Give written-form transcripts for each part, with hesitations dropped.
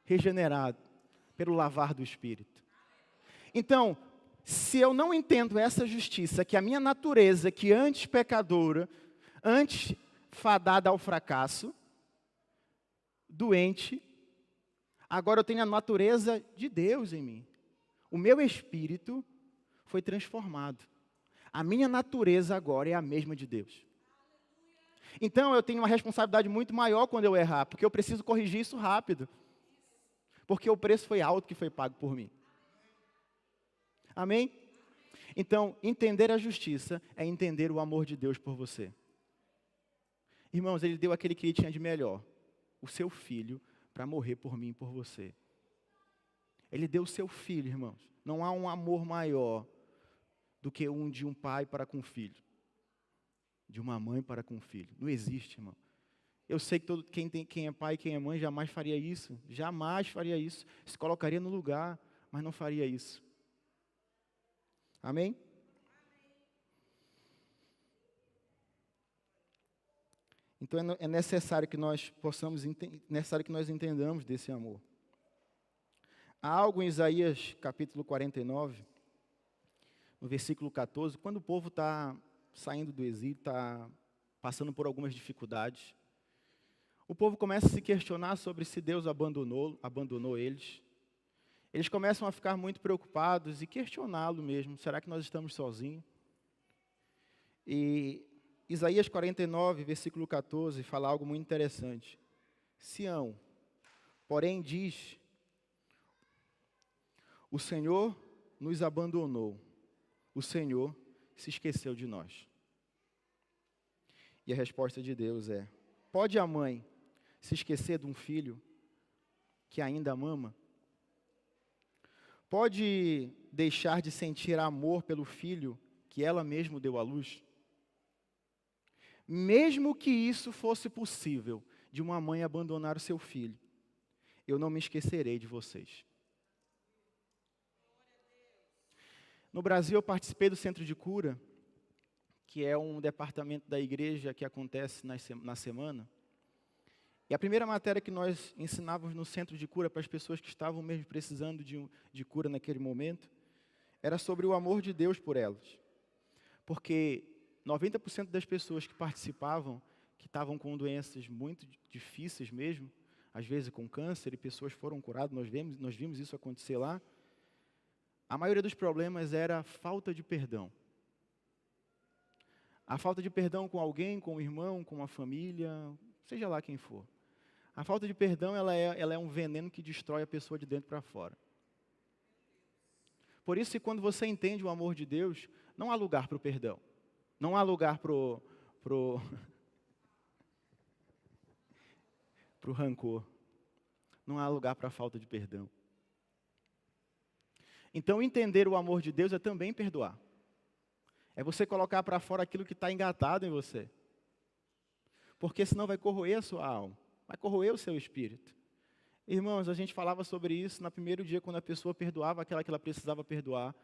regenerado pelo lavar do Espírito. Então, se eu não entendo essa justiça, que a minha natureza, que antes pecadora, antes fadada ao fracasso, doente, agora eu tenho a natureza de Deus em mim. O meu espírito foi transformado. A minha natureza agora é a mesma de Deus. Então eu tenho uma responsabilidade muito maior quando eu errar, porque eu preciso corrigir isso rápido. Porque o preço foi alto que foi pago por mim. Amém? Então, entender a justiça é entender o amor de Deus por você. Irmãos, Ele deu aquele que Ele tinha de melhor, o seu Filho, para morrer por mim e por você. Ele deu o seu Filho, irmãos. Não há um amor maior do que um de um pai para com o filho. De uma mãe para com o filho. Não existe, irmão. Eu sei que quem é pai e quem é mãe jamais faria isso. Jamais faria isso. Se colocaria no lugar, mas não faria isso. Amém? Então é necessário que nós necessário que nós entendamos desse amor. Há algo em Isaías capítulo 49, no versículo 14, quando o povo está saindo do exílio, está passando por algumas dificuldades, o povo começa a se questionar sobre se Deus abandonou eles. Eles começam a ficar muito preocupados e questioná-lo mesmo. Será que nós estamos sozinhos? E Isaías 49, versículo 14, fala algo muito interessante. Sião, porém diz, o Senhor nos abandonou, o Senhor se esqueceu de nós. E a resposta de Deus é, pode a mãe se esquecer de um filho que ainda mama? Pode deixar de sentir amor pelo filho que ela mesma deu à luz? Mesmo que isso fosse possível, de uma mãe abandonar o seu filho, eu não me esquecerei de vocês. No Brasil, eu participei do Centro de Cura, que é um departamento da igreja que acontece na semana. E a primeira matéria que nós ensinávamos no Centro de Cura para as pessoas que estavam mesmo precisando de cura naquele momento, era sobre o amor de Deus por elas. Porque 90% das pessoas que participavam, que estavam com doenças muito difíceis mesmo, às vezes com câncer, e pessoas foram curadas, nós vimos isso acontecer lá, a maioria dos problemas era a falta de perdão. A falta de perdão com alguém, com um irmão, com uma família, seja lá quem for. A falta de perdão, ela é um veneno que destrói a pessoa de dentro para fora. Por isso, que quando você entende o amor de Deus, não há lugar para o perdão. Não há lugar para o rancor. Não há lugar para a falta de perdão. Então, entender o amor de Deus é também perdoar. É você colocar para fora aquilo que está engatado em você. Porque senão vai corroer a sua alma. Vai corroer o seu espírito. Irmãos, a gente falava sobre isso no primeiro dia, quando a pessoa perdoava aquela que ela precisava perdoar.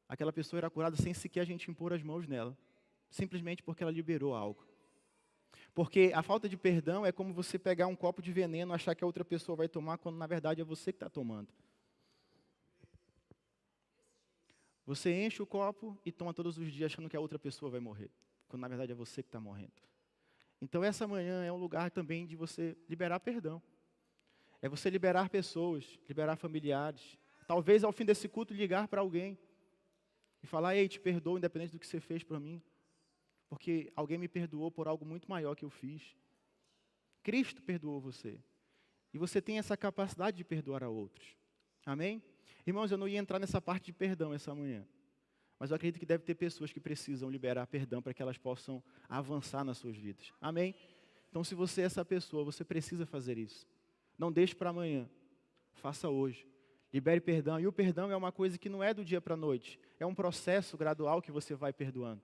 Aquela pessoa era curada sem sequer a gente impor as mãos nela. Simplesmente porque ela liberou algo. Porque a falta de perdão é como você pegar um copo de veneno, achar que a outra pessoa vai tomar, quando na verdade é você que está tomando. Você enche o copo e toma todos os dias achando que a outra pessoa vai morrer. Quando na verdade é você que está morrendo. Então essa manhã é um lugar também de você liberar perdão. É você liberar pessoas, liberar familiares. Talvez ao fim desse culto ligar para alguém. E falar, ei, te perdoo independente do que você fez para mim. Porque alguém me perdoou por algo muito maior que eu fiz. Cristo perdoou você. E você tem essa capacidade de perdoar a outros. Amém? Irmãos, eu não ia entrar nessa parte de perdão essa manhã. Mas eu acredito que deve ter pessoas que precisam liberar perdão para que elas possam avançar nas suas vidas. Amém? Então, se você é essa pessoa, você precisa fazer isso. Não deixe para amanhã. Faça hoje. Libere perdão. E o perdão é uma coisa que não é do dia para a noite. É um processo gradual que você vai perdoando.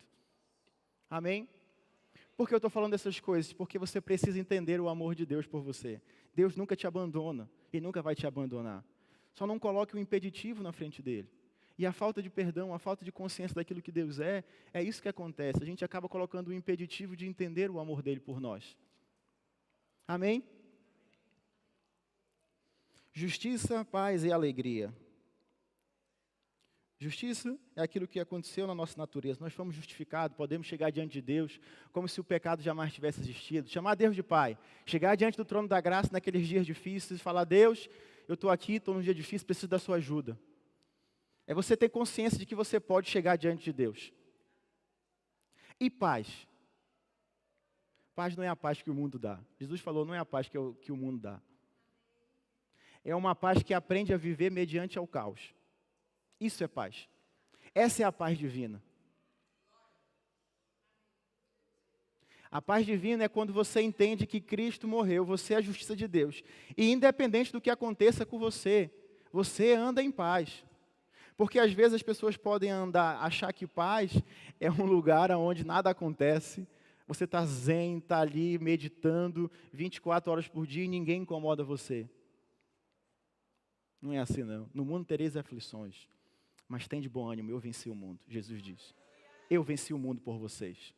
Amém? Por que eu estou falando dessas coisas? Porque você precisa entender o amor de Deus por você. Deus nunca te abandona e nunca vai te abandonar. Só não coloque um impeditivo na frente dele. E a falta de perdão, a falta de consciência daquilo que Deus é isso que acontece. A gente acaba colocando um impeditivo de entender o amor dele por nós. Amém? Justiça, paz e alegria. Justiça é aquilo que aconteceu na nossa natureza. Nós fomos justificados, podemos chegar diante de Deus como se o pecado jamais tivesse existido. Chamar Deus de Pai. Chegar diante do trono da graça naqueles dias difíceis e falar: Deus, eu estou aqui, estou num dia difícil, preciso da sua ajuda. É você ter consciência de que você pode chegar diante de Deus. E paz. Paz não é a paz que o mundo dá. Jesus falou, não é a paz que o mundo dá. É uma paz que aprende a viver mediante ao caos. Isso é paz. Essa é a paz divina. A paz divina é quando você entende que Cristo morreu, você é a justiça de Deus. E independente do que aconteça com você, você anda em paz. Porque às vezes as pessoas podem achar que paz é um lugar onde nada acontece. Você está zen, está ali meditando 24 horas por dia e ninguém incomoda você. Não é assim não. No mundo tereis aflições. Mas tem de bom ânimo, eu venci o mundo, Jesus diz. Eu venci o mundo por vocês.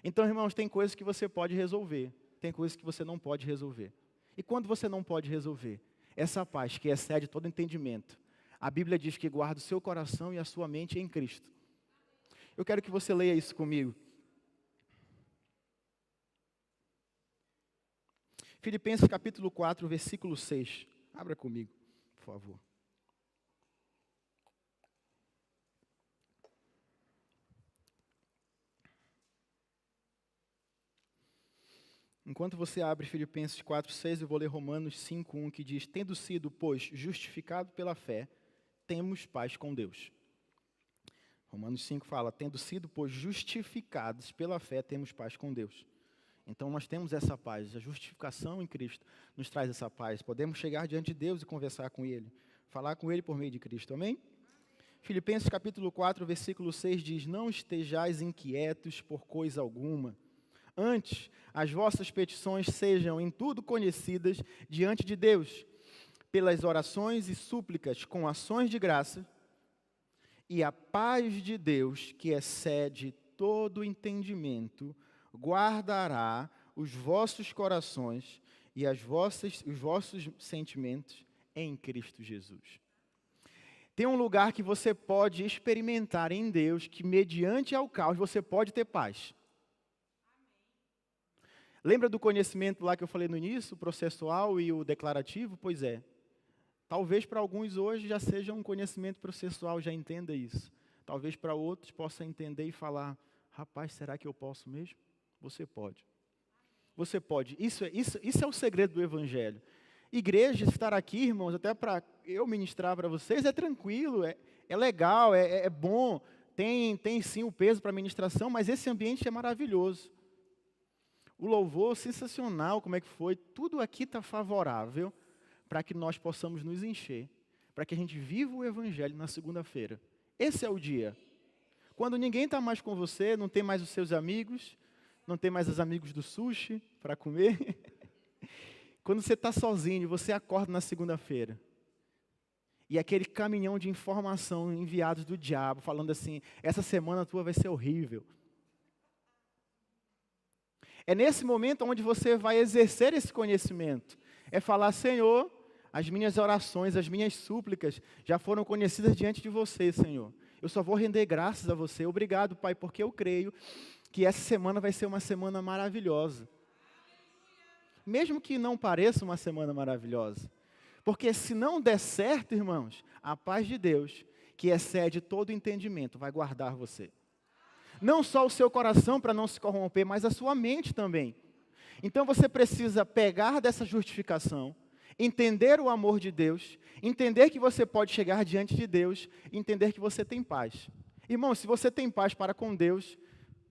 Então, irmãos, tem coisas que você pode resolver, tem coisas que você não pode resolver. E quando você não pode resolver, essa paz que excede todo entendimento, a Bíblia diz que guarda o seu coração e a sua mente em Cristo. Eu quero que você leia isso comigo. Filipenses capítulo 4, versículo 6. Abra comigo, por favor. Enquanto você abre Filipenses 4:6, eu vou ler Romanos 5:1, que diz: tendo sido, pois, justificado pela fé, temos paz com Deus. Romanos 5 fala, tendo sido, pois, justificados pela fé, temos paz com Deus. Então nós temos essa paz, a justificação em Cristo nos traz essa paz. Podemos chegar diante de Deus e conversar com Ele, falar com Ele por meio de Cristo, amém? Filipenses capítulo 4, versículo 6 diz, não estejais inquietos por coisa alguma. Antes, as vossas petições sejam em tudo conhecidas diante de Deus, pelas orações e súplicas com ações de graça, e a paz de Deus, que excede todo entendimento, guardará os vossos corações e os vossos sentimentos em Cristo Jesus. Tem um lugar que você pode experimentar em Deus, que mediante ao caos você pode ter paz. Lembra do conhecimento lá que eu falei no início, o processual e o declarativo? Pois é. Talvez para alguns hoje já seja um conhecimento processual, já entenda isso. Talvez para outros possa entender e falar, rapaz, será que eu posso mesmo? Você pode. Você pode. Isso é o segredo do Evangelho. Igreja, estar aqui, irmãos, até para eu ministrar para vocês, é tranquilo, é legal, é bom. Tem sim o peso para a ministração, mas esse ambiente é maravilhoso. O louvor sensacional, como é que foi? Tudo aqui está favorável para que nós possamos nos encher, para que a gente viva o Evangelho na segunda-feira. Esse é o dia. Quando ninguém está mais com você, não tem mais os seus amigos, não tem mais os amigos do sushi para comer. Quando você está sozinho, você acorda na segunda-feira. E aquele caminhão de informação enviados do diabo, falando assim, essa semana tua vai ser horrível. É nesse momento onde você vai exercer esse conhecimento. É falar, Senhor, as minhas orações, as minhas súplicas já foram conhecidas diante de você, Senhor. Eu só vou render graças a você. Obrigado, Pai, porque eu creio que essa semana vai ser uma semana maravilhosa. Mesmo que não pareça uma semana maravilhosa. Porque se não der certo, irmãos, a paz de Deus, que excede todo entendimento, vai guardar você. Não só o seu coração para não se corromper, mas a sua mente também. Então você precisa pegar dessa justificação, entender o amor de Deus, entender que você pode chegar diante de Deus, entender que você tem paz. Irmão, se você tem paz para com Deus,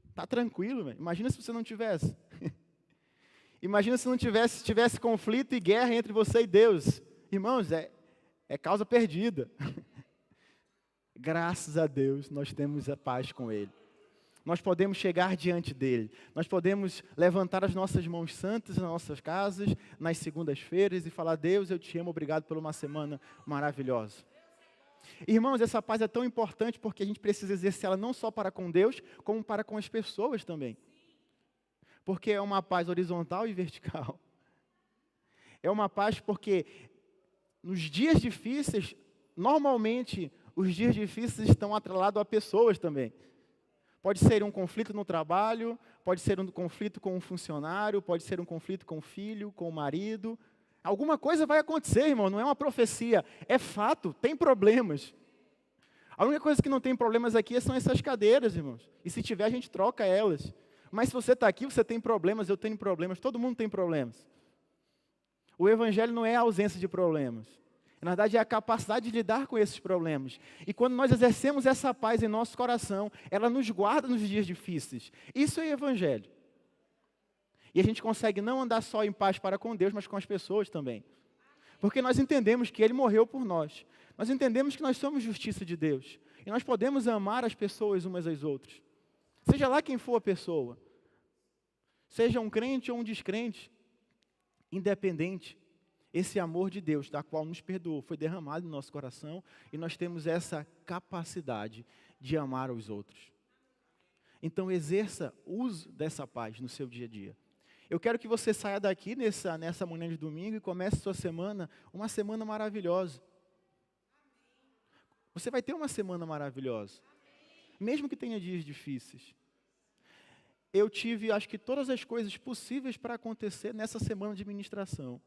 está tranquilo, véio. Imagina se você não tivesse. Imagina se não tivesse conflito e guerra entre você e Deus. Irmãos, é causa perdida. Graças a Deus, nós temos a paz com Ele. Nós podemos chegar diante dEle. Nós podemos levantar as nossas mãos santas nas nossas casas, nas segundas-feiras, e falar, Deus, eu te amo, obrigado por uma semana maravilhosa. Irmãos, essa paz é tão importante porque a gente precisa exercê-la não só para com Deus, como para com as pessoas também. Porque é uma paz horizontal e vertical. É uma paz porque nos dias difíceis, normalmente, os dias difíceis estão atrelados a pessoas também. Pode ser um conflito no trabalho, pode ser um conflito com um funcionário, pode ser um conflito com o filho, com o marido. Alguma coisa vai acontecer, irmão, não é uma profecia, é fato, tem problemas. A única coisa que não tem problemas aqui são essas cadeiras, irmãos. E se tiver, a gente troca elas. Mas se você está aqui, você tem problemas, eu tenho problemas, todo mundo tem problemas. O Evangelho não é a ausência de problemas. Na verdade, é a capacidade de lidar com esses problemas. E quando nós exercemos essa paz em nosso coração, ela nos guarda nos dias difíceis. Isso é Evangelho. E a gente consegue não andar só em paz para com Deus, mas com as pessoas também. Porque nós entendemos que Ele morreu por nós. Nós entendemos que nós somos justiça de Deus. E nós podemos amar as pessoas umas às outras. Seja lá quem for a pessoa. Seja um crente ou um descrente. Independente. Esse amor de Deus, da qual nos perdoou, foi derramado no nosso coração. E nós temos essa capacidade de amar os outros. Então exerça, use dessa paz no seu dia a dia. Eu quero que você saia daqui nessa manhã de domingo e comece sua semana, uma semana maravilhosa. Você vai ter uma semana maravilhosa. Mesmo que tenha dias difíceis. Eu tive, acho que todas as coisas possíveis para acontecer nessa semana de ministração.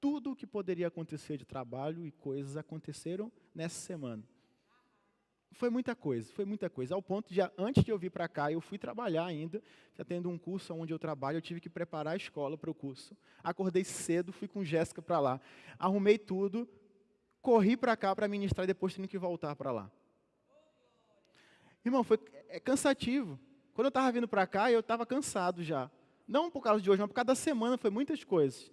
Tudo o que poderia acontecer de trabalho e coisas aconteceram nessa semana. Foi muita coisa. Ao ponto de, antes de eu vir para cá, eu fui trabalhar ainda, já tendo um curso onde eu trabalho, eu tive que preparar a escola para o curso. Acordei cedo, fui com Jéssica para lá. Arrumei tudo, corri para cá para ministrar e depois tendo que voltar para lá. Irmão, foi cansativo. Quando eu estava vindo para cá, eu estava cansado já. Não por causa de hoje, mas por causa da semana, foi muitas coisas.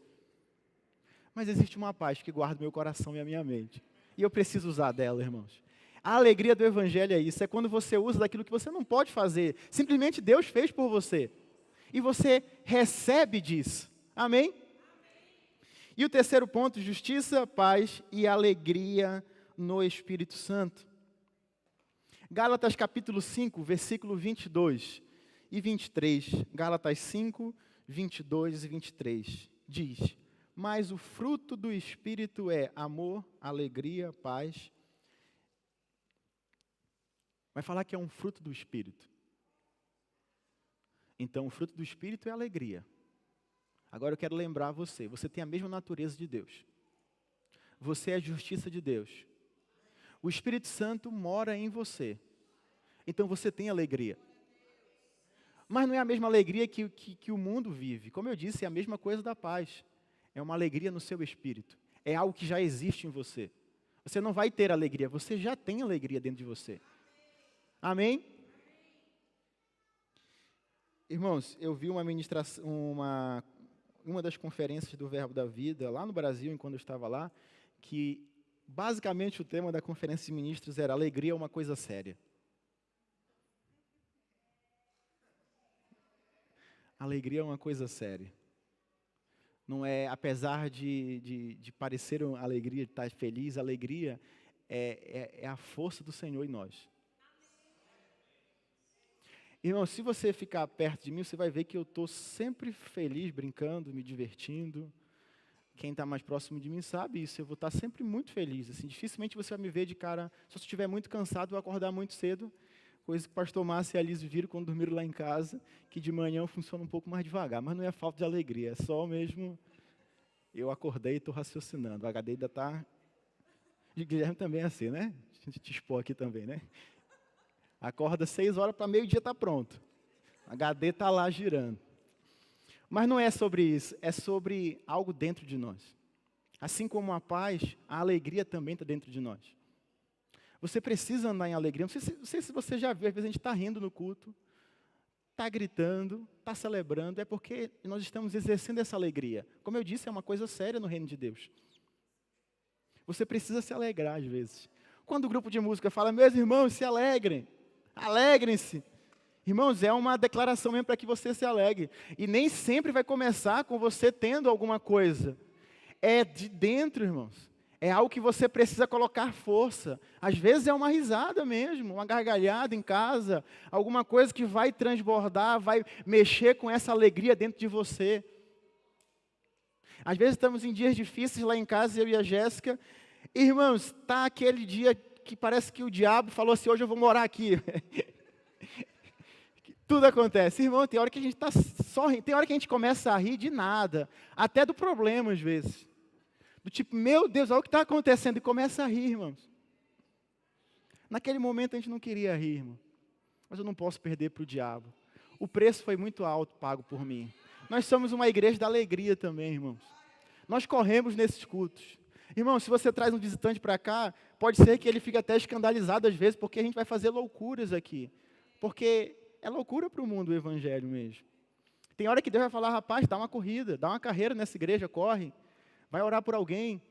Mas existe uma paz que guarda o meu coração e a minha mente. E eu preciso usar dela, irmãos. A alegria do Evangelho é isso, é quando você usa daquilo que você não pode fazer. Simplesmente Deus fez por você. E você recebe disso. Amém? E o terceiro ponto, justiça, paz e alegria no Espírito Santo. Gálatas capítulo 5, versículo 22 e 23. Gálatas 5, 22 e 23. Diz: mas o fruto do Espírito é amor, alegria, paz. Vai falar que é um fruto do Espírito. Então, o fruto do Espírito é alegria. Agora eu quero lembrar você tem a mesma natureza de Deus. Você é a justiça de Deus. O Espírito Santo mora em você. Então você tem alegria. Mas não é a mesma alegria que o mundo vive. Como eu disse, é a mesma coisa da paz. É uma alegria no seu espírito. É algo que já existe em você. Você não vai ter alegria, você já tem alegria dentro de você. Amém? Irmãos, eu vi uma das conferências do Verbo da Vida, lá no Brasil, enquanto eu estava lá, que basicamente o tema da conferência de ministros era alegria é uma coisa séria. Alegria é uma coisa séria. Não é, apesar de parecer uma alegria, de estar feliz, alegria é a força do Senhor em nós. Irmão, se você ficar perto de mim, você vai ver que eu estou sempre feliz, brincando, me divertindo. Quem está mais próximo de mim sabe isso, eu vou estar sempre muito feliz. Assim, dificilmente você vai me ver de cara, se eu estiver muito cansado, eu vou acordar muito cedo, coisa que o pastor Márcio e a Alice viram quando dormiram lá em casa, que de manhã eu funciono um pouco mais devagar, mas não é falta de alegria, é só mesmo, eu acordei e estou raciocinando, o HD ainda está, de Guilherme também é assim, né? A gente te expor aqui também, né? Acorda 6 horas para meio-dia, está pronto. O HD está lá girando. Mas não é sobre isso, é sobre algo dentro de nós. Assim como a paz, a alegria também está dentro de nós. Você precisa andar em alegria. Não sei se você já viu, às vezes a gente está rindo no culto, está gritando, está celebrando, é porque nós estamos exercendo essa alegria. Como eu disse, é uma coisa séria no reino de Deus. Você precisa se alegrar às vezes. Quando o grupo de música fala, meus irmãos, se alegrem. Alegrem-se. Irmãos, é uma declaração mesmo para que você se alegre. E nem sempre vai começar com você tendo alguma coisa. É de dentro, irmãos. É algo que você precisa colocar força. Às vezes é uma risada mesmo, uma gargalhada em casa. Alguma coisa que vai transbordar, vai mexer com essa alegria dentro de você. Às vezes estamos em dias difíceis lá em casa, eu e a Jéssica. Irmãos, está aquele dia que parece que o diabo falou assim, hoje eu vou morar aqui. Tudo acontece. Irmão, tem hora que a gente está só rindo, tem hora que a gente começa a rir de nada, até do problema às vezes. Do tipo, meu Deus, olha o que está acontecendo, e começa a rir, irmãos. Naquele momento a gente não queria rir, irmão. Mas eu não posso perder para o diabo. O preço foi muito alto pago por mim. Nós somos uma igreja da alegria também, irmãos. Nós corremos nesses cultos. Irmão, se você traz um visitante para cá, pode ser que ele fique até escandalizado às vezes, porque a gente vai fazer loucuras aqui. Porque é loucura para o mundo o evangelho mesmo. Tem hora que Deus vai falar, rapaz, dá uma corrida, dá uma carreira nessa igreja, corre. Vai orar por alguém,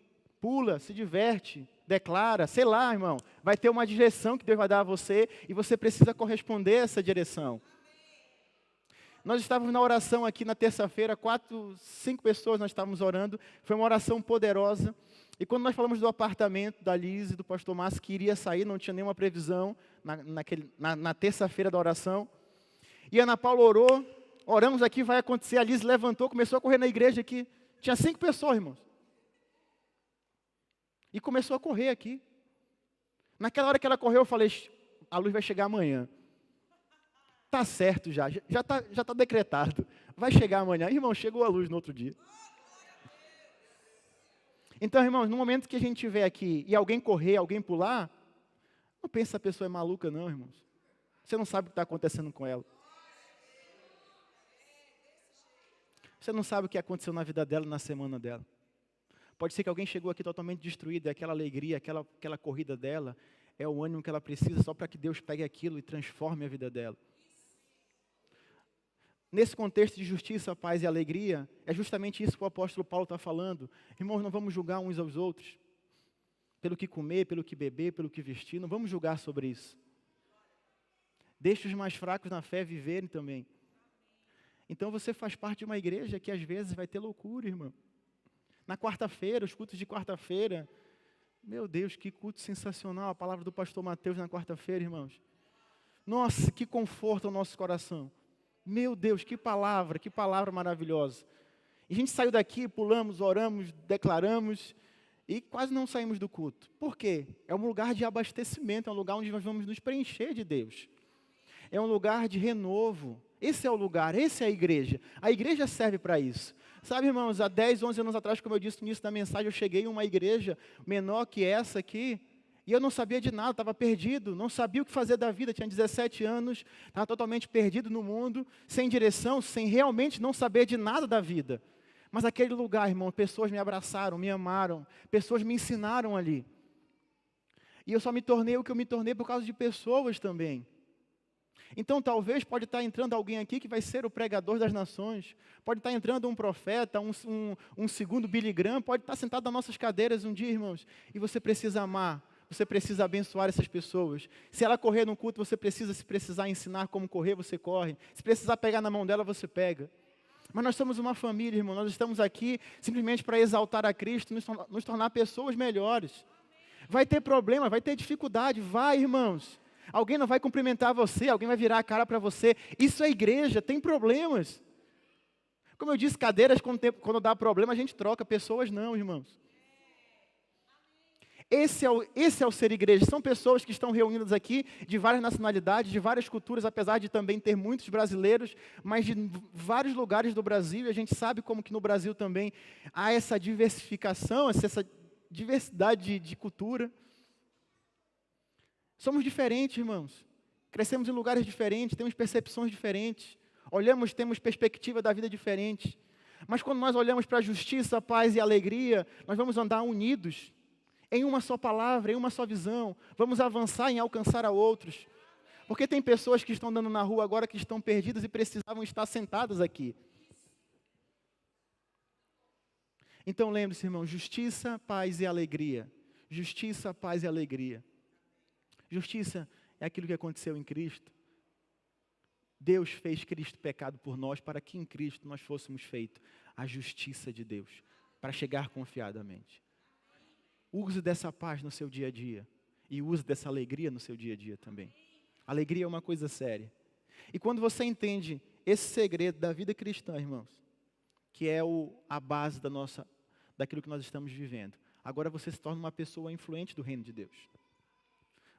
pula, se diverte, declara, sei lá, irmão. Vai ter uma direção que Deus vai dar a você e você precisa corresponder a essa direção. Nós estávamos na oração aqui na terça-feira, 4, 5 pessoas nós estávamos orando, foi uma oração poderosa. E quando nós falamos do apartamento da Liz e do pastor Márcio, que iria sair, não tinha nenhuma previsão na terça-feira da oração. E a Ana Paula orou, oramos aqui, vai acontecer, a Liz levantou, começou a correr na igreja aqui. Tinha 5 pessoas, irmãos. E começou a correr aqui. Naquela hora que ela correu, eu falei, a luz vai chegar amanhã. Está certo já está decretado. Vai chegar amanhã. Irmão, chegou a luz no outro dia. Então, irmãos, no momento que a gente estiver aqui e alguém correr, alguém pular, não pense que a pessoa é maluca não, irmãos. Você não sabe o que está acontecendo com ela. Você não sabe o que aconteceu na vida dela, na semana dela. Pode ser que alguém chegou aqui totalmente destruído, e aquela alegria, aquela corrida dela, é o ânimo que ela precisa só para que Deus pegue aquilo e transforme a vida dela. Nesse contexto de justiça, paz e alegria, é justamente isso que o apóstolo Paulo está falando. Irmãos, não vamos julgar uns aos outros, pelo que comer, pelo que beber, pelo que vestir, não vamos julgar sobre isso. Deixe os mais fracos na fé viverem também. Então você faz parte de uma igreja que às vezes vai ter loucura, irmão. Na quarta-feira, os cultos de quarta-feira, meu Deus, que culto sensacional, a palavra do pastor Mateus na quarta-feira, irmãos. Nossa, que conforto ao nosso coração. Meu Deus, que palavra maravilhosa. E a gente saiu daqui, pulamos, oramos, declaramos e quase não saímos do culto. Por quê? É um lugar de abastecimento, é um lugar onde nós vamos nos preencher de Deus. É um lugar de renovo. Esse é o lugar, essa é a igreja. A igreja serve para isso. Sabe, irmãos, há 10, 11 anos atrás, como eu disse no início da mensagem, eu cheguei em uma igreja menor que essa aqui, e eu não sabia de nada, estava perdido, não sabia o que fazer da vida, tinha 17 anos, estava totalmente perdido no mundo, sem direção, sem realmente não saber de nada da vida. Mas aquele lugar, irmão, pessoas me abraçaram, me amaram, pessoas me ensinaram ali. E eu só me tornei o que eu me tornei por causa de pessoas também. Então, talvez pode estar entrando alguém aqui que vai ser o pregador das nações. Pode estar entrando um profeta, um segundo Billy Graham, pode estar sentado nas nossas cadeiras um dia, irmãos. E você precisa amar, você precisa abençoar essas pessoas. Se ela correr no culto, se precisar ensinar como correr, você corre. Se precisar pegar na mão dela, você pega. Mas nós somos uma família, irmão. Nós estamos aqui simplesmente para exaltar a Cristo, nos tornar pessoas melhores. Vai ter problema, vai ter dificuldade, vai, irmãos. Alguém não vai cumprimentar você, alguém vai virar a cara para você. Isso é igreja, tem problemas. Como eu disse, cadeiras, quando dá problema, a gente troca. Pessoas não, irmãos. Esse é o ser igreja. São pessoas que estão reunidas aqui, de várias nacionalidades, de várias culturas, apesar de também ter muitos brasileiros, mas de vários lugares do Brasil. E a gente sabe como que no Brasil também há essa diversificação, essa diversidade de cultura. Somos diferentes, irmãos. Crescemos em lugares diferentes, temos percepções diferentes. Olhamos, temos perspectiva da vida diferente. Mas quando nós olhamos para a justiça, a paz e a alegria, nós vamos andar unidos, em uma só palavra, em uma só visão. Vamos avançar em alcançar a outros. Porque tem pessoas que estão andando na rua agora que estão perdidas e precisavam estar sentadas aqui. Então lembre-se, irmão, justiça, paz e alegria. Justiça, paz e alegria. Justiça é aquilo que aconteceu em Cristo. Deus fez Cristo pecado por nós, para que em Cristo nós fôssemos feitos a justiça de Deus, para chegar confiadamente. Use dessa paz no seu dia a dia, e use dessa alegria no seu dia a dia também. Alegria é uma coisa séria. E quando você entende esse segredo da vida cristã, irmãos, que é a base daquilo que nós estamos vivendo. Agora você se torna uma pessoa influente do reino de Deus.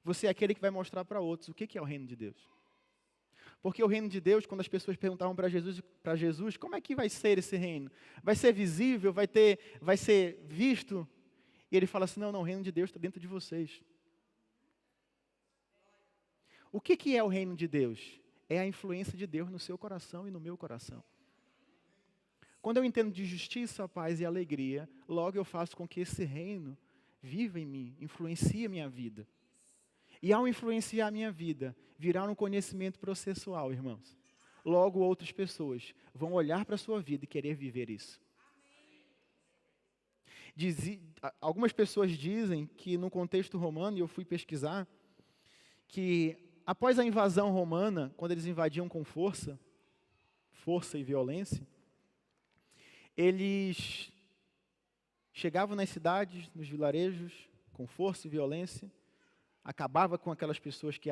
Você é aquele que vai mostrar para outros o que é o reino de Deus. Porque o reino de Deus, quando as pessoas perguntavam para Jesus, como é que vai ser esse reino? Vai ser visível? Vai ser visto? E ele fala assim, não, o reino de Deus está dentro de vocês. O que é o reino de Deus? É a influência de Deus no seu coração e no meu coração. Quando eu entendo de justiça, paz e alegria, logo eu faço com que esse reino viva em mim, influencie a minha vida. E ao influenciar a minha vida, virá um conhecimento processual, irmãos. Logo outras pessoas vão olhar para a sua vida e querer viver isso. Algumas pessoas dizem que no contexto romano, e eu fui pesquisar, que após a invasão romana, quando eles invadiam com força e violência, eles chegavam nas cidades, nos vilarejos, com força e violência, acabava com aquelas pessoas que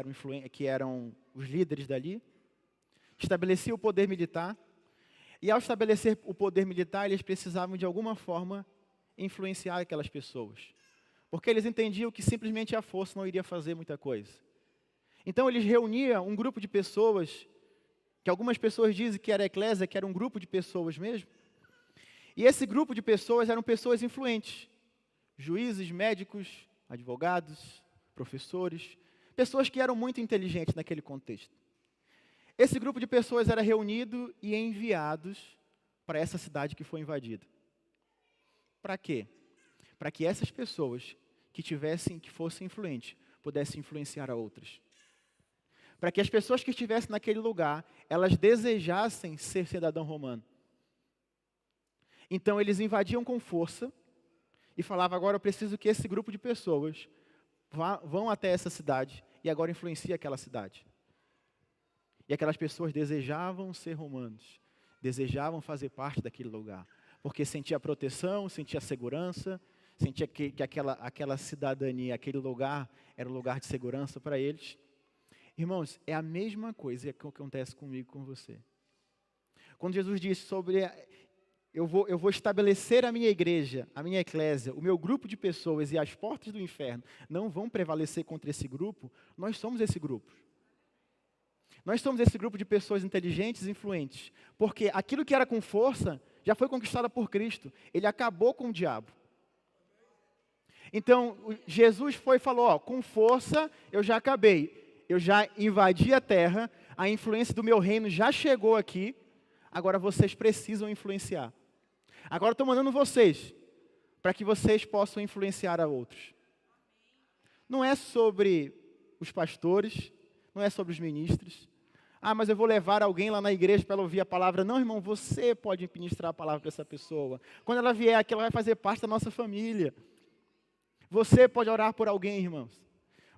eram os líderes dali, estabelecia o poder militar, e ao estabelecer o poder militar, eles precisavam de alguma forma influenciar aquelas pessoas, porque eles entendiam que simplesmente a força não iria fazer muita coisa. Então eles reuniam um grupo de pessoas, que algumas pessoas dizem que era a eclésia, que era um grupo de pessoas mesmo, e esse grupo de pessoas eram pessoas influentes, juízes, médicos, advogados, professores, pessoas que eram muito inteligentes naquele contexto. Esse grupo de pessoas era reunido e enviados para essa cidade que foi invadida. Para quê? Para que essas pessoas que fossem influentes, pudessem influenciar a outras. Para que as pessoas que estivessem naquele lugar, elas desejassem ser cidadão romano. Então eles invadiam com força e falavam, agora eu preciso que esse grupo de pessoas vão até essa cidade e agora influencia aquela cidade. E aquelas pessoas desejavam ser romanos, desejavam fazer parte daquele lugar, porque sentia proteção, sentia segurança, sentia que aquela cidadania, aquele lugar era um lugar de segurança para eles. Irmãos, é a mesma coisa que acontece comigo e com você. Quando Jesus disse sobre eu vou estabelecer a minha igreja, a minha eclésia, o meu grupo de pessoas e as portas do inferno não vão prevalecer contra esse grupo, nós somos esse grupo. Nós somos esse grupo de pessoas inteligentes e influentes, porque aquilo que era com força já foi conquistado por Cristo. Ele acabou com o diabo. Então, Jesus foi e falou, com força eu já acabei, eu já invadi a terra, a influência do meu reino já chegou aqui, agora vocês precisam influenciar. Agora eu estou mandando vocês, para que vocês possam influenciar a outros. Não é sobre os pastores, não é sobre os ministros. Mas eu vou levar alguém lá na igreja para ela ouvir a palavra. Não, irmão, você pode ministrar a palavra para essa pessoa. Quando ela vier aqui, ela vai fazer parte da nossa família. Você pode orar por alguém, irmãos.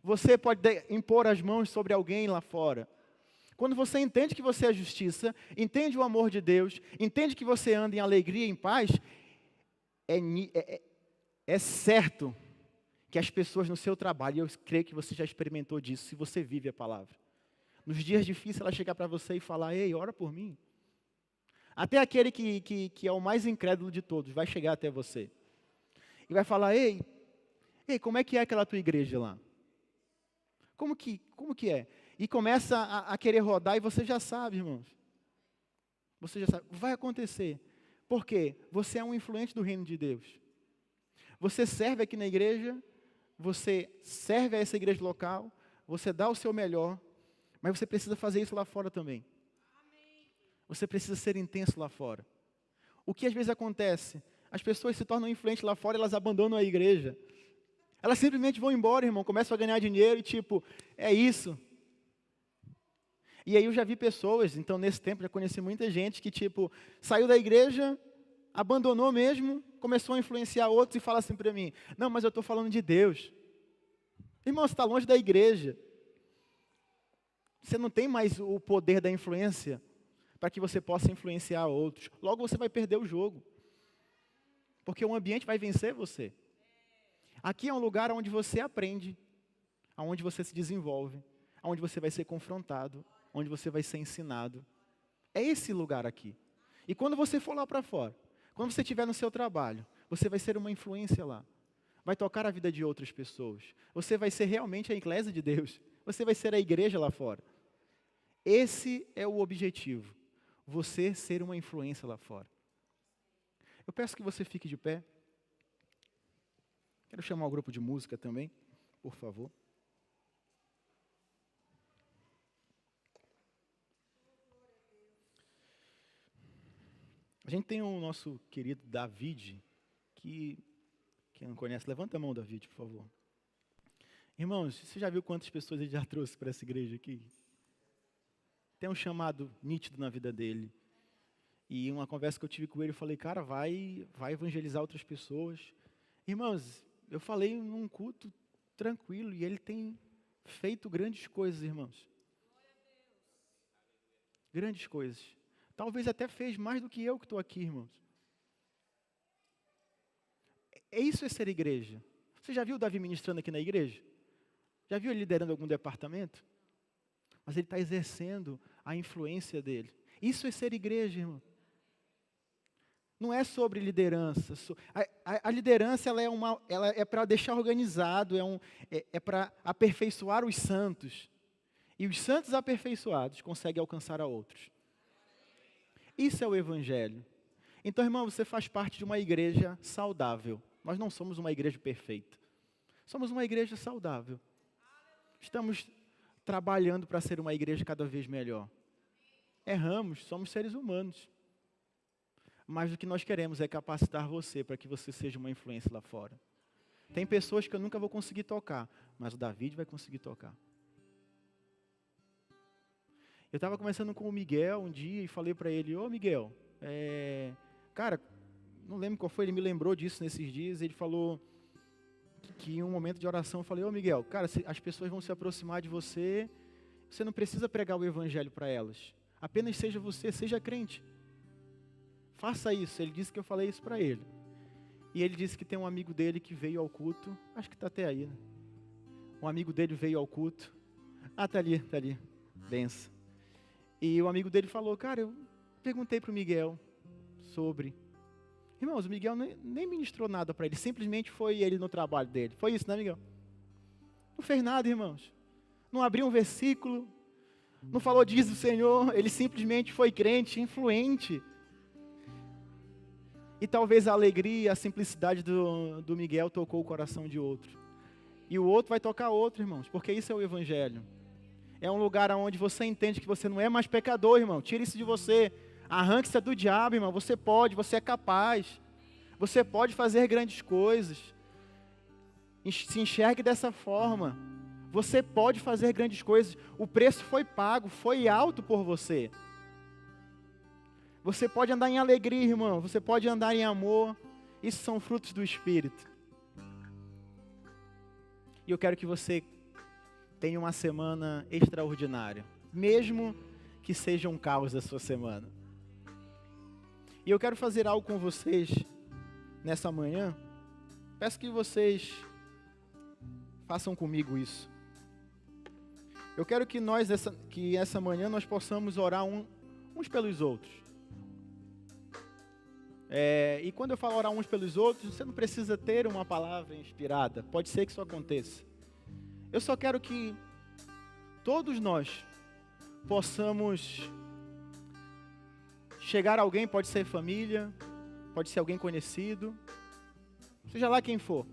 Você pode impor as mãos sobre alguém lá fora. Quando você entende que você é justiça, entende o amor de Deus, entende que você anda em alegria e em paz, é certo que as pessoas no seu trabalho, e eu creio que você já experimentou disso, se você vive a palavra. Nos dias difíceis, ela chegar para você e falar, ei, ora por mim. Até aquele que é o mais incrédulo de todos, vai chegar até você. E vai falar, ei, como é que é aquela tua igreja lá? Como que é? E começa a querer rodar e você já sabe, irmãos. Você já sabe. Vai acontecer. Por quê? Você é um influente do reino de Deus. Você serve aqui na igreja, você serve a essa igreja local, você dá o seu melhor, mas você precisa fazer isso lá fora também. Você precisa ser intenso lá fora. O que às vezes acontece? As pessoas se tornam influentes lá fora e elas abandonam a igreja. Elas simplesmente vão embora, irmão, começam a ganhar dinheiro e é isso. E aí eu já vi pessoas, então nesse tempo já conheci muita gente que saiu da igreja, abandonou mesmo, começou a influenciar outros e fala assim para mim, não, mas eu estou falando de Deus. Irmão, você está longe da igreja. Você não tem mais o poder da influência para que você possa influenciar outros. Logo você vai perder o jogo. Porque o ambiente vai vencer você. Aqui é um lugar onde você aprende, onde você se desenvolve, onde você vai ser confrontado, onde você vai ser ensinado. É esse lugar aqui. E quando você for lá para fora, quando você estiver no seu trabalho, você vai ser uma influência lá. Vai tocar a vida de outras pessoas. Você vai ser realmente a eclésia de Deus. Você vai ser a igreja lá fora. Esse é o objetivo. Você ser uma influência lá fora. Eu peço que você fique de pé. Quero chamar o grupo de música também, por favor. A gente tem o nosso querido David, que quem não conhece, levanta a mão, David, por favor. Irmãos, você já viu quantas pessoas ele já trouxe para essa igreja aqui? Tem um chamado nítido na vida dele. E uma conversa que eu tive com ele, eu falei, cara, vai evangelizar outras pessoas. Irmãos, eu falei num culto tranquilo e ele tem feito grandes coisas, irmãos. Grandes coisas. Talvez até fez mais do que eu que estou aqui, irmãos. Isso é ser igreja. Você já viu o Davi ministrando aqui na igreja? Já viu ele liderando algum departamento? Mas ele está exercendo a influência dele. Isso é ser igreja, irmão. Não é sobre liderança. A liderança ela é para deixar organizado, é para aperfeiçoar os santos. E os santos aperfeiçoados conseguem alcançar a outros. Isso é o evangelho. Então, irmão, você faz parte de uma igreja saudável. Nós não somos uma igreja perfeita. Somos uma igreja saudável. Estamos trabalhando para ser uma igreja cada vez melhor. Erramos, somos seres humanos. Mas o que nós queremos é capacitar você para que você seja uma influência lá fora. Tem pessoas que eu nunca vou conseguir tocar, mas o David vai conseguir tocar. Eu estava conversando com o Miguel um dia e falei para ele, ô Miguel, cara, não lembro qual foi, ele me lembrou disso nesses dias, ele falou que em um momento de oração eu falei, ô Miguel, cara, as pessoas vão se aproximar de você, você não precisa pregar o evangelho para elas, apenas seja você, seja crente. Faça isso. Ele disse que eu falei isso para ele. E ele disse que tem um amigo dele que veio ao culto. Acho que está até aí, né? Um amigo dele veio ao culto. Ah, está ali. Benção. E o amigo dele falou, cara, eu perguntei para o Miguel sobre. Irmãos, o Miguel nem ministrou nada para ele. Simplesmente foi ele no trabalho dele. Foi isso, né, Miguel? Não fez nada, irmãos. Não abriu um versículo. Não falou diz o Senhor. Ele simplesmente foi crente, influente. E talvez a alegria, a simplicidade do Miguel tocou o coração de outro. E o outro vai tocar outro, irmãos, porque isso é o evangelho. É um lugar onde você entende que você não é mais pecador, irmão. Tira isso de você. Arranque-se do diabo, irmão. Você pode, você é capaz. Você pode fazer grandes coisas. Se enxergue dessa forma. Você pode fazer grandes coisas. O preço foi pago, foi alto por você. Você pode andar em alegria, irmão. Você pode andar em amor. Isso são frutos do Espírito. E eu quero que você tenha uma semana extraordinária. Mesmo que seja um caos a sua semana. E eu quero fazer algo com vocês nessa manhã. Peço que vocês façam comigo isso. Eu quero que essa manhã nós possamos orar uns pelos outros. E quando eu falo orar uns pelos outros, você não precisa ter uma palavra inspirada. Pode ser que isso aconteça. Eu só quero que todos nós possamos chegar a alguém, pode ser família, pode ser alguém conhecido, seja lá quem for.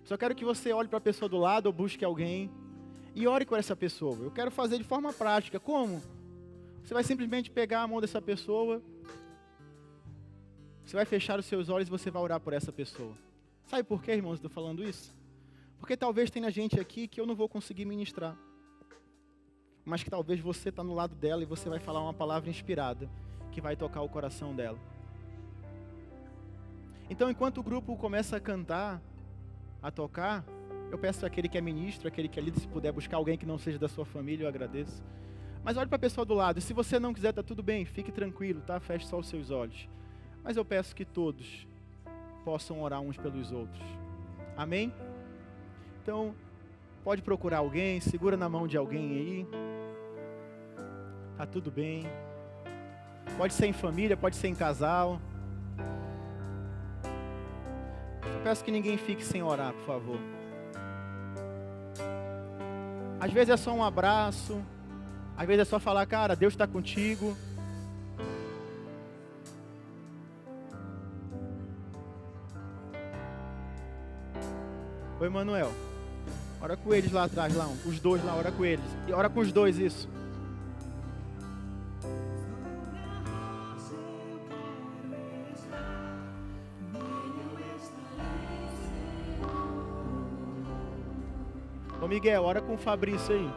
Só quero que você olhe para a pessoa do lado ou busque alguém e ore com essa pessoa. Eu quero fazer de forma prática. Como? Você vai simplesmente pegar a mão dessa pessoa. Você vai fechar os seus olhos e você vai orar por essa pessoa. Sabe por quê, irmãos, estou falando isso? Porque talvez tenha gente aqui que eu não vou conseguir ministrar. Mas que talvez você está no lado dela e você vai falar uma palavra inspirada que vai tocar o coração dela. Então, enquanto o grupo começa a cantar, a tocar, eu peço àquele que é ministro, àquele que é líder, se puder buscar alguém que não seja da sua família, eu agradeço. Mas olhe para a pessoa do lado. E se você não quiser, está tudo bem, fique tranquilo, tá? Feche só os seus olhos. Mas eu peço que todos possam orar uns pelos outros. Amém? Então, pode procurar alguém, segura na mão de alguém aí. Tá tudo bem. Pode ser em família, pode ser em casal. Eu peço que ninguém fique sem orar, por favor. Às vezes é só um abraço. Às vezes é só falar, cara, Deus está contigo. Oi, Manuel. Ora com eles lá atrás, lá, os dois lá, ora com eles. E ora com os dois, isso. Ô Miguel, ora com o Fabrício aí.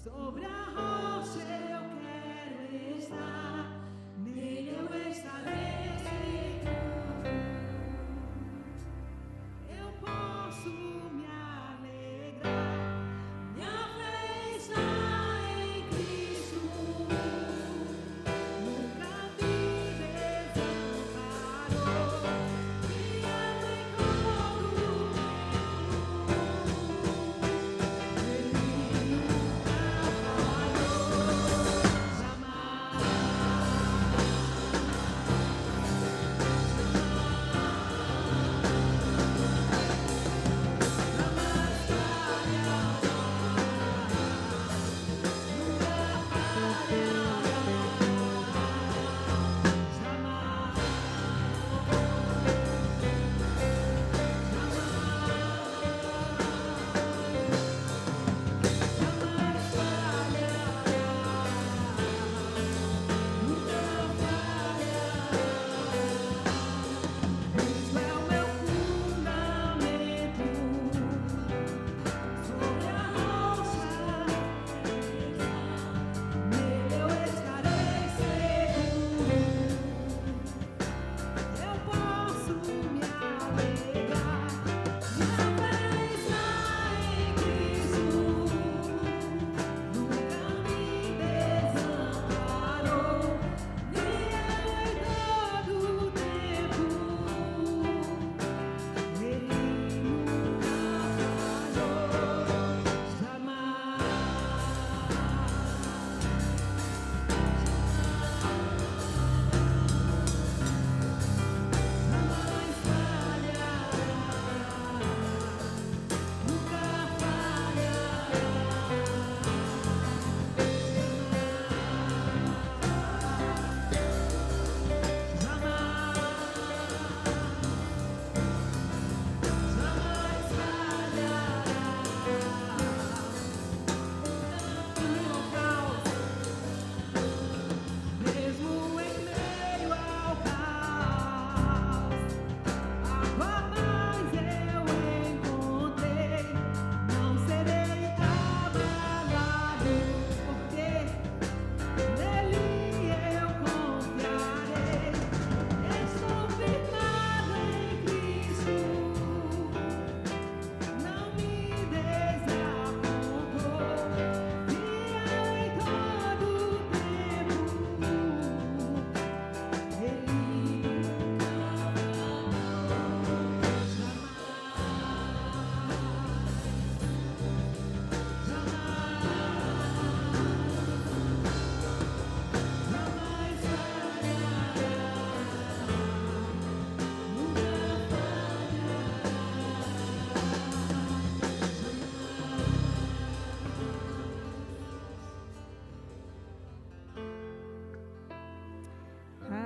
Sobre a rocha eu quero estar, nele eu estarei seguro. Eu posso me alegrar, minha fé está em Cristo. Nunca me desamparou, guia-me em todo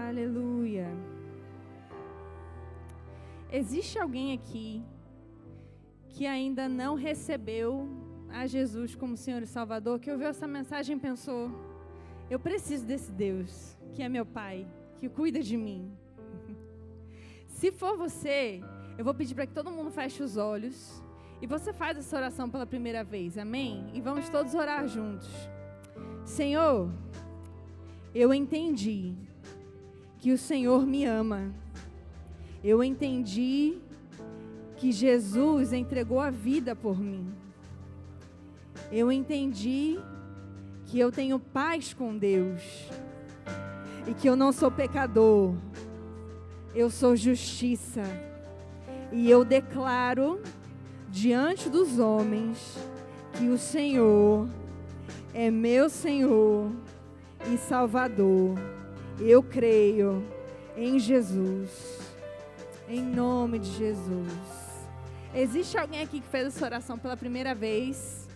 Aleluia. Existe alguém aqui que ainda não recebeu a Jesus como Senhor e Salvador, que ouviu essa mensagem e pensou: eu preciso desse Deus, que é meu Pai, que cuida de mim? Se for você, eu vou pedir para que todo mundo feche os olhos e você faz essa oração pela primeira vez, amém? E vamos todos orar juntos. Senhor, eu entendi que o Senhor me ama. Eu entendi que Jesus entregou a vida por mim. Eu entendi que eu tenho paz com Deus e que eu não sou pecador. Eu sou justiça. E eu declaro diante dos homens que o Senhor é meu Senhor e Salvador. Eu creio em Jesus, em nome de Jesus. Existe alguém aqui que fez essa oração pela primeira vez?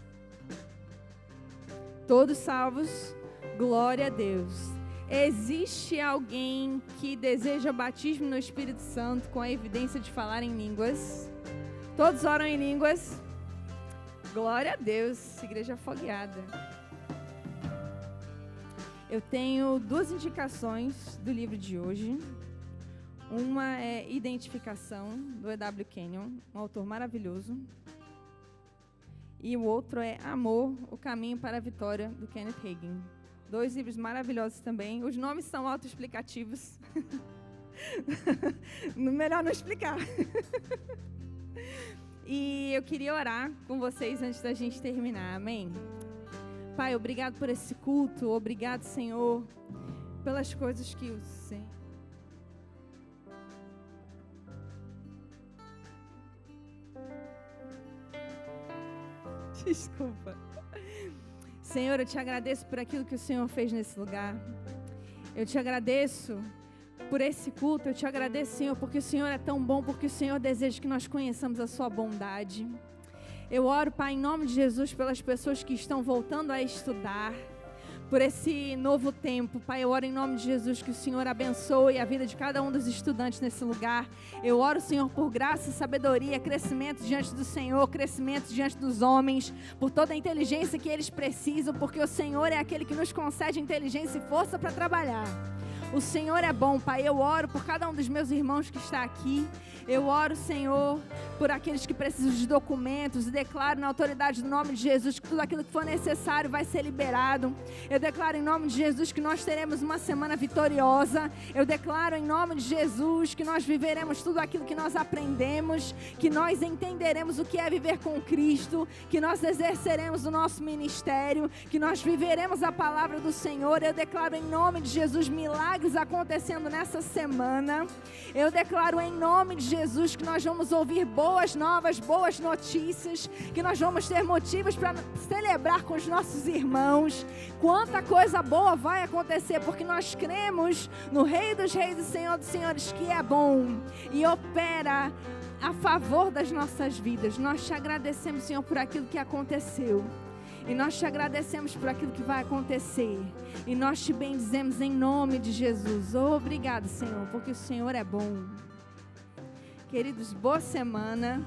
Todos salvos? Glória a Deus. Existe alguém que deseja batismo no Espírito Santo com a evidência de falar em línguas? Todos oram em línguas? Glória a Deus, igreja afogueada. Eu tenho duas indicações do livro de hoje. Uma é Identificação, do E.W. Kenyon, um autor maravilhoso. E o outro é Amor, o Caminho para a Vitória, do Kenneth Hagin. 2 livros maravilhosos também. Os nomes são autoexplicativos. Melhor não explicar. E eu queria orar com vocês antes da gente terminar. Amém? Pai, obrigado por esse culto. Obrigado, Senhor, pelas coisas que o Senhor... Desculpa. Senhor, eu te agradeço por aquilo que o Senhor fez nesse lugar. Eu te agradeço por esse culto. Eu te agradeço, Senhor, porque o Senhor é tão bom, porque o Senhor deseja que nós conheçamos a sua bondade. Eu oro, Pai, em nome de Jesus, pelas pessoas que estão voltando a estudar, por esse novo tempo. Pai, eu oro em nome de Jesus que o Senhor abençoe a vida de cada um dos estudantes nesse lugar. Eu oro, Senhor, por graça, sabedoria, crescimento diante do Senhor, crescimento diante dos homens, por toda a inteligência que eles precisam, porque o Senhor é aquele que nos concede inteligência e força para trabalhar. O Senhor é bom, Pai. Eu oro por cada um dos meus irmãos que está aqui. Eu oro, Senhor, por aqueles que precisam de documentos e declaro na autoridade do nome de Jesus que tudo aquilo que for necessário vai ser liberado. Eu declaro em nome de Jesus que nós teremos uma semana vitoriosa. Eu declaro em nome de Jesus que nós viveremos tudo aquilo que nós aprendemos, que nós entenderemos o que é viver com Cristo, que nós exerceremos o nosso ministério, que nós viveremos a palavra do Senhor. Eu declaro em nome de Jesus milagres acontecendo nessa semana. Eu declaro em nome de Jesus que nós vamos ouvir boas novas, boas notícias, que nós vamos ter motivos para celebrar com os nossos irmãos. Quanta coisa boa vai acontecer, porque nós cremos no Rei dos Reis e Senhor dos Senhores, que é bom e opera a favor das nossas vidas. Nós te agradecemos, Senhor, por aquilo que aconteceu. E nós te agradecemos por aquilo que vai acontecer. E nós te bendizemos em nome de Jesus. Obrigado, Senhor, porque o Senhor é bom. Queridos, boa semana.